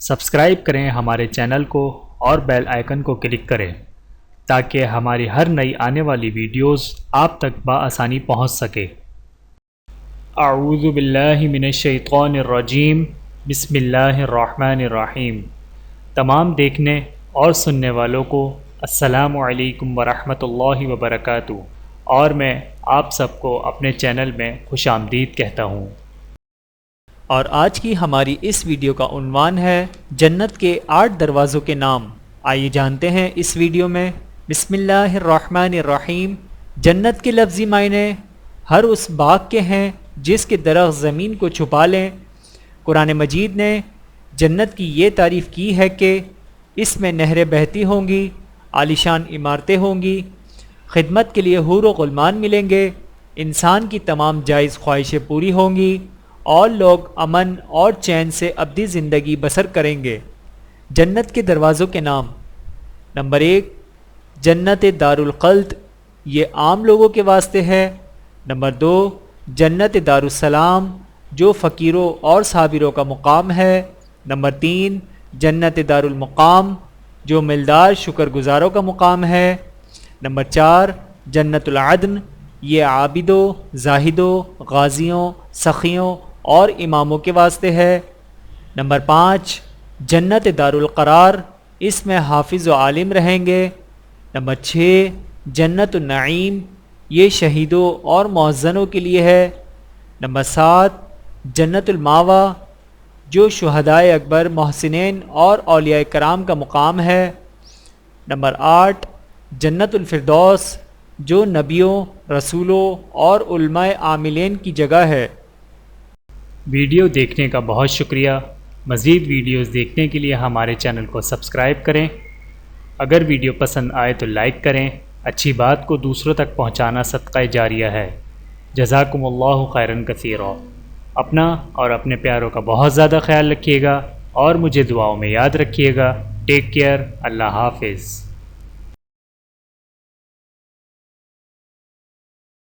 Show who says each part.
Speaker 1: Subscribe کریں ہمارے channel کو اور بیل آئیکن کو کلک کریں تاکہ ہماری ہر نئی آنے والی ویڈیوز آپ تک بآسانی پہنچ سکے۔ اعوذ باللہ من الشیطان الرجیم، بسم اللہ الرحمن الرحیم۔ تمام دیکھنے اور سننے والوں کو السلام علیکم ورحمۃ اللہ وبرکاتہ، اور میں آپ سب کو اپنے چینل میں خوش آمدید کہتا ہوں۔
Speaker 2: اور آج کی ہماری اس ویڈیو کا عنوان ہے جنت کے 8 دروازوں کے نام۔ آئیے جانتے ہیں اس ویڈیو میں۔ بسم اللہ الرحمن الرحیم۔ جنت کے لفظی معنی ہر اس باغ کے ہیں جس کے درخت زمین کو چھپا لیں۔ قرآن مجید نے جنت کی یہ تعریف کی ہے کہ اس میں نہریں بہتی ہوں گی، عالیشان عمارتیں ہوں گی، خدمت کے لیے حور و غلمان ملیں گے، انسان کی تمام جائز خواہشیں پوری ہوں گی اور لوگ امن اور چین سے ابدی زندگی بسر کریں گے۔ جنت کے دروازوں کے نام۔ نمبر 1، جنت دار الخلد، یہ عام لوگوں کے واسطے ہے۔ نمبر 2، جنت دار السلام، جو فقیروں اور صابروں کا مقام ہے۔ نمبر 3، جنت دار المقام، جو مالدار شکر گزاروں کا مقام ہے۔ نمبر 4، جنت العدن، یہ عابدوں، زاہدوں، غازیوں، سخیوں اور اماموں کے واسطے ہے۔ نمبر 5، جنت دار القرار، اس میں حافظ و عالم رہیں گے۔ نمبر 6، جنت النعیم، یہ شہیدوں اور مؤذنوں کے لیے ہے۔ نمبر 7، جنت الماوا، جو شہدائے اکبر، محسنین اور اولیاء کرام کا مقام ہے۔ نمبر 8، جنت الفردوس، جو نبیوں، رسولوں اور علماء عاملین کی جگہ ہے۔
Speaker 1: ویڈیو دیکھنے کا بہت شکریہ۔ مزید ویڈیوز دیکھنے کے لیے ہمارے چینل کو سبسکرائب کریں۔ اگر ویڈیو پسند آئے تو لائک کریں۔ اچھی بات کو دوسروں تک پہنچانا صدقہ جاریہ ہے۔ جزاکم اللہ خیرا کثیرا۔ اپنا اور اپنے پیاروں کا بہت زیادہ خیال رکھیے گا اور مجھے دعاؤں میں یاد رکھیے گا۔ Take care. اللہ حافظ۔